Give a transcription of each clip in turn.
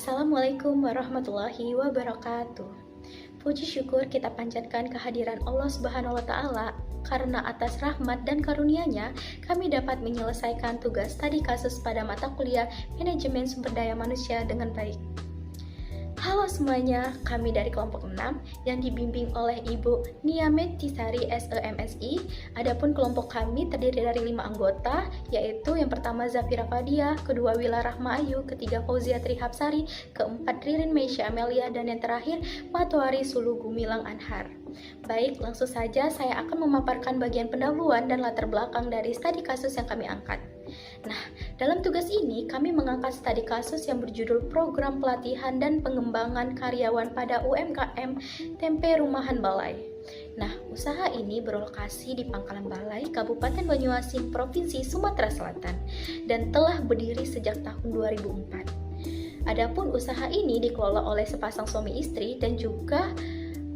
Assalamualaikum warahmatullahi wabarakatuh. Puji syukur kita panjatkan kehadiran Allah Subhanahu wa Ta'ala, karena atas rahmat dan karunia-Nya kami dapat menyelesaikan tugas studi kasus pada mata kuliah Manajemen Sumber Daya Manusia dengan baik. Halo semuanya, kami dari kelompok 6 yang dibimbing oleh Ibu Nia Metisari SEMSI. Adapun kelompok kami terdiri dari 5 anggota, yaitu yang pertama Zafira Fadia, kedua Wila Rahma Ayu, ketiga Fauzia Trihapsari, keempat Ririn Meisya Amelia, dan yang terakhir Matuari Sulu Gumilang Anhar. Baik, langsung saja saya akan memaparkan bagian pendahuluan dan latar belakang dari studi kasus yang kami angkat. Nah, dalam tugas ini kami mengangkat studi kasus yang berjudul Program Pelatihan dan Pengembangan Karyawan pada UMKM Tempe Rumahan Balai. Nah, usaha ini berlokasi di Pangkalan Balai, Kabupaten Banyuasin, Provinsi Sumatera Selatan, dan telah berdiri sejak tahun 2004. Adapun usaha ini dikelola oleh sepasang suami istri dan juga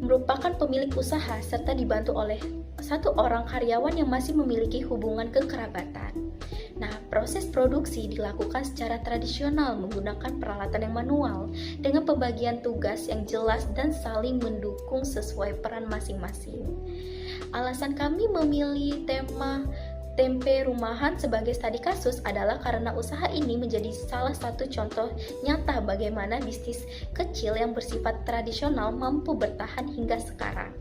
merupakan pemilik usaha serta dibantu oleh satu orang karyawan yang masih memiliki hubungan kekerabatan. Nah, proses produksi dilakukan secara tradisional menggunakan peralatan yang manual dengan pembagian tugas yang jelas dan saling mendukung sesuai peran masing-masing. Alasan kami memilih tema tempe rumahan sebagai studi kasus adalah karena usaha ini menjadi salah satu contoh nyata bagaimana bisnis kecil yang bersifat tradisional mampu bertahan hingga sekarang.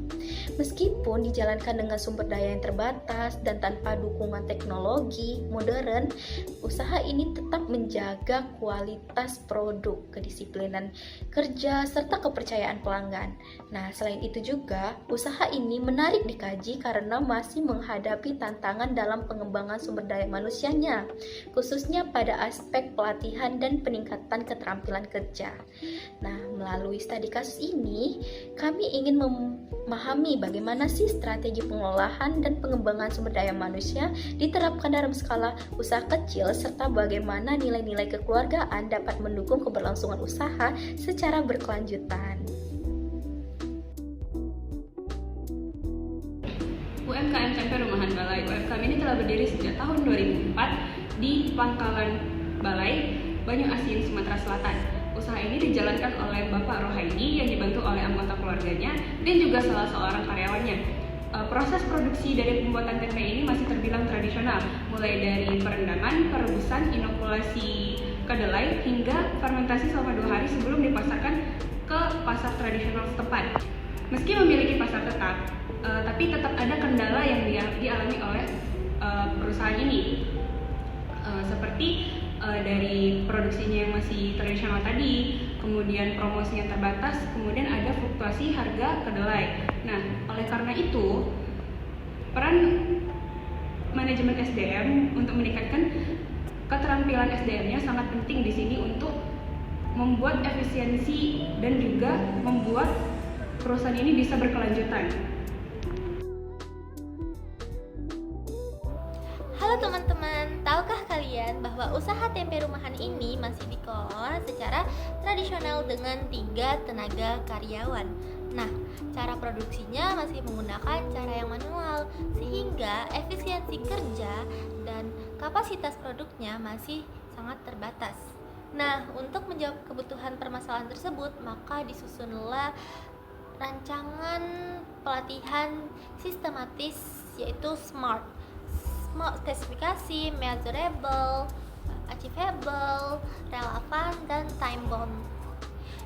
Meskipun dijalankan dengan sumber daya yang terbatas dan tanpa dukungan teknologi modern, usaha ini tetap menjaga kualitas produk, kedisiplinan kerja, serta kepercayaan pelanggan. Nah, selain itu juga, usaha ini menarik dikaji karena masih menghadapi tantangan dalam pengembangan sumber daya manusianya, khususnya pada aspek pelatihan dan peningkatan keterampilan kerja. Nah, melalui studi kasus ini, kami ingin memahami bagaimana sih strategi pengolahan dan pengembangan sumber daya manusia diterapkan dalam skala usaha kecil, serta bagaimana nilai-nilai kekeluargaan dapat mendukung keberlangsungan usaha secara berkelanjutan. UMKM Tempe Rumahan Balai. UMKM ini telah berdiri sejak tahun 2004 di Pangkalan Balai, Banyuasin, Sumatera Selatan. Usaha ini dijalankan oleh Bapak Rohaidi yang dibantu oleh anggota keluarganya dan juga salah seorang karyawannya. Proses produksi dari pembuatan tempe ini masih terbilang tradisional, mulai dari perendaman, perebusan, inokulasi kedelai, hingga fermentasi selama 2 hari sebelum dipasarkan ke pasar tradisional setempat. Meski memiliki pasar tetap, tapi tetap ada kendala yang dialami oleh perusahaan ini, seperti dari produksinya yang masih tradisional tadi, kemudian promosi yang terbatas, kemudian ada fluktuasi harga kedelai. Nah, oleh karena itu, peran manajemen SDM untuk meningkatkan keterampilan SDM-nya sangat penting di sini untuk membuat efisiensi dan juga membuat perusahaan ini bisa berkelanjutan. Halo teman-teman, tahukah kalian bahwa usaha tempe rumahan ini masih dikelola secara tradisional dengan 3 tenaga karyawan? Nah, cara produksinya masih menggunakan cara yang manual, sehingga efisiensi kerja dan kapasitas produknya masih sangat terbatas. Nah, untuk menjawab kebutuhan permasalahan tersebut, maka disusunlah rancangan pelatihan sistematis, yaitu SMART, spesifikasi, measurable, achievable, relevan, dan time bound.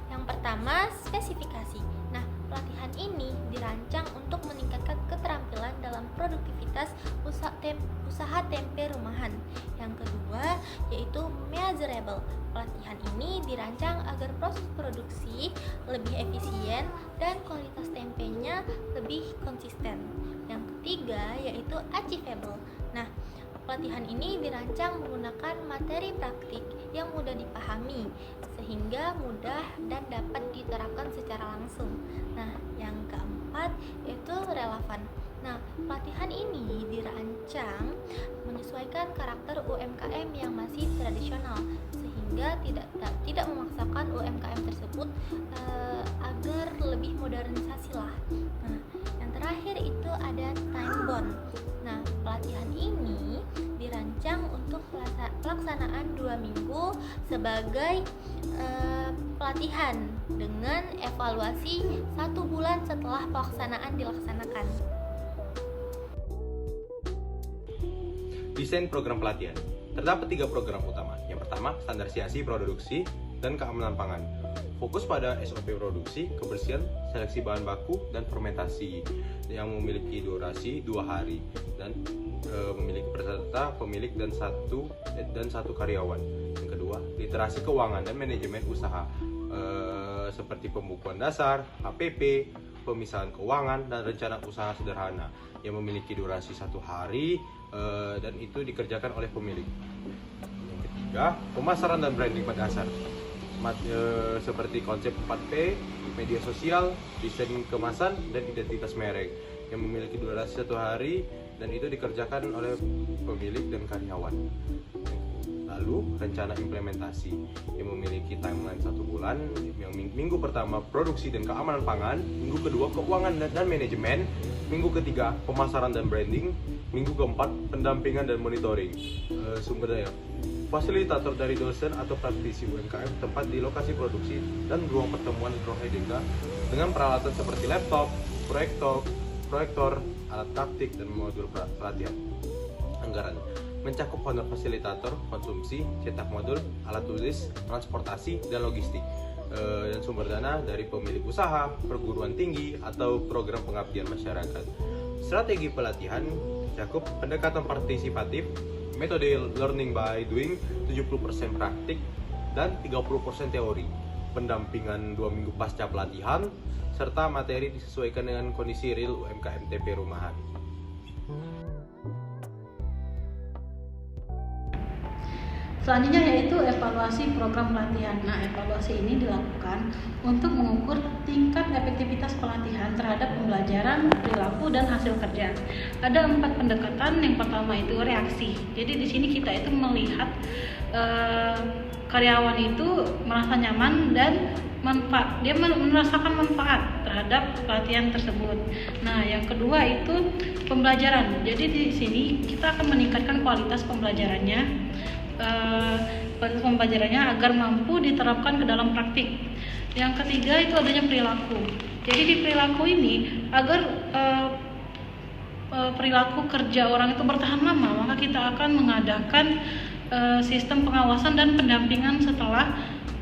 Yang pertama, spesifikasi. Nah, pelatihan ini dirancang untuk meningkatkan keterampilan dalam produktivitas usaha tempe rumahan. Yang kedua, yaitu measurable. Pelatihan ini dirancang agar proses produksi lebih efisien dan kualitas tempenya lebih konsisten. Yang ketiga, yaitu achievable. Nah, pelatihan ini dirancang menggunakan materi praktik yang mudah dipahami, sehingga mudah dan dapat diterapkan secara langsung. Nah, yang keempat, yaitu relevan. Nah, pelatihan ini dirancang menyesuaikan karakter UMKM yang masih tradisional, sehingga tidak memaksakan UMKM tersebut agar lebih modernisasi lah. Nah, yang terakhir itu ada time bound. Nah, pelatihan ini dirancang untuk pelaksanaan pelaksanaan 2 minggu sebagai pelatihan dengan evaluasi 1 bulan setelah pelaksanaan dilaksanakan. Desain program pelatihan. Terdapat 3 program utama. Yang pertama, standarisasi produksi dan keamanan pangan. Fokus pada SOP produksi, kebersihan, seleksi bahan baku, dan fermentasi yang memiliki durasi 2 hari dan memiliki peserta, pemilik, dan satu karyawan. Yang kedua, literasi keuangan dan manajemen usaha seperti pembukuan dasar, HPP, pemisahan keuangan, dan rencana usaha sederhana yang memiliki durasi 1 hari dan itu dikerjakan oleh pemilik. Yang ketiga, pemasaran dan branding pada dasar seperti konsep 4P, media sosial, desain kemasan, dan identitas merek yang memiliki durasi 1 hari dan itu dikerjakan oleh pemilik dan karyawan. Lalu rencana implementasi yang memiliki timeline 1 bulan, yang minggu pertama produksi dan keamanan pangan, minggu kedua keuangan dan manajemen, minggu ketiga pemasaran dan branding, minggu keempat pendampingan dan monitoring sumber daya. Fasilitator dari dosen atau praktisi UMKM tempat di lokasi produksi dan ruang pertemuan Rohedega dengan peralatan seperti laptop, proyektor, alat praktik, dan modul pelatihan. Anggaran mencakup honor fasilitator, konsumsi, cetak modul, alat tulis, transportasi, dan logistik. Dan sumber dana dari pemilik usaha, perguruan tinggi, atau program pengabdian masyarakat. Strategi pelatihan mencakup pendekatan partisipatif, metode learning by doing 70% praktik dan 30% teori, pendampingan 2 minggu pasca pelatihan, serta materi disesuaikan dengan kondisi real UMKM TP Rumahan. Selanjutnya yaitu evaluasi program pelatihan. Nah, evaluasi ini dilakukan untuk mengukur tingkat efektivitas pelatihan terhadap pembelajaran, perilaku, dan hasil kerja. Ada 4 pendekatan. Yang pertama itu reaksi. Jadi di sini kita itu melihat karyawan itu merasa nyaman dan dia merasakan manfaat terhadap pelatihan tersebut. Nah, yang kedua itu pembelajaran. Jadi di sini kita akan meningkatkan kualitas pembelajarannya agar mampu diterapkan ke dalam praktik. Yang ketiga itu adanya perilaku. Jadi di perilaku ini agar perilaku kerja orang itu bertahan lama, maka kita akan mengadakan sistem pengawasan dan pendampingan setelah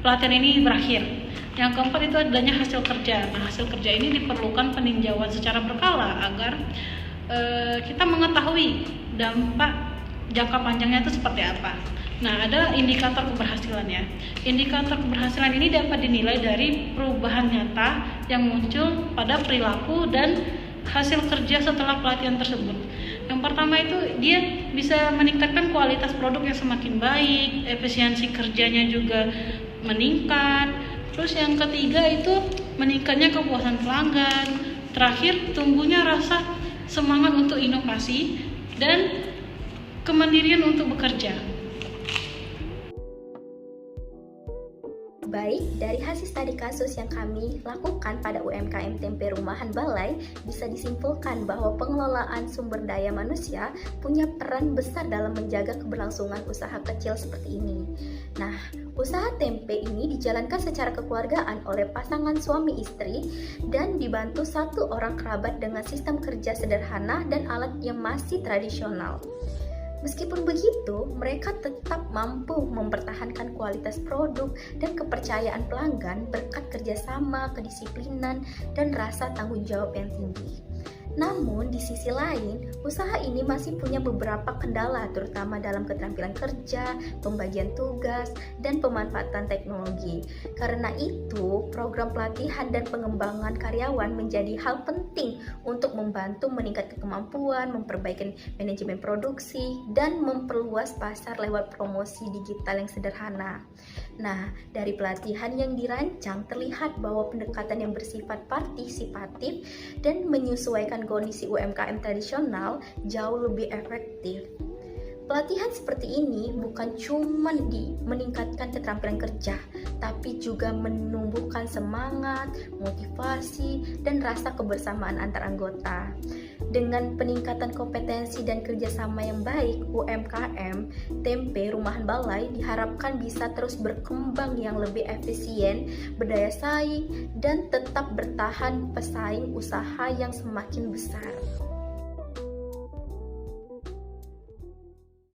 pelatihan ini berakhir. Yang keempat itu adanya hasil kerja. Nah, hasil kerja ini diperlukan peninjauan secara berkala agar kita mengetahui dampak jangka panjangnya itu seperti apa. Nah, ada indikator keberhasilan ya. Indikator keberhasilan ini dapat dinilai dari perubahan nyata yang muncul pada perilaku dan hasil kerja setelah pelatihan tersebut. Yang pertama itu dia bisa meningkatkan kualitas produk yang semakin baik, efisiensi kerjanya juga meningkat. Terus yang ketiga itu meningkatnya kepuasan pelanggan. Terakhir, tumbuhnya rasa semangat untuk inovasi dan kemandirian untuk bekerja. Baik, dari hasil studi kasus yang kami lakukan pada UMKM Tempe Rumahan Balai, bisa disimpulkan bahwa pengelolaan sumber daya manusia punya peran besar dalam menjaga keberlangsungan usaha kecil seperti ini. Nah, usaha tempe ini dijalankan secara kekeluargaan oleh pasangan suami istri dan dibantu 1 orang kerabat dengan sistem kerja sederhana dan alat yang masih tradisional. Meskipun begitu, mereka tetap mampu mempertahankan kualitas produk dan kepercayaan pelanggan berkat kerjasama, kedisiplinan, dan rasa tanggung jawab yang tinggi. Namun, di sisi lain, usaha ini masih punya beberapa kendala, terutama dalam keterampilan kerja, pembagian tugas, dan pemanfaatan teknologi. Karena itu, program pelatihan dan pengembangan karyawan menjadi hal penting untuk membantu meningkatkan kemampuan, memperbaiki manajemen produksi, dan memperluas pasar lewat promosi digital yang sederhana. Nah, dari pelatihan yang dirancang terlihat bahwa pendekatan yang bersifat partisipatif dan menyesuaikan kondisi UMKM tradisional jauh lebih efektif. Pelatihan seperti ini bukan cuma meningkatkan keterampilan kerja, tapi juga menumbuhkan semangat, motivasi, dan rasa kebersamaan antar anggota. Dengan peningkatan kompetensi dan kerjasama yang baik, UMKM tempe rumahan balai diharapkan bisa terus berkembang yang lebih efisien, berdaya saing, dan tetap bertahan pesaing usaha yang semakin besar.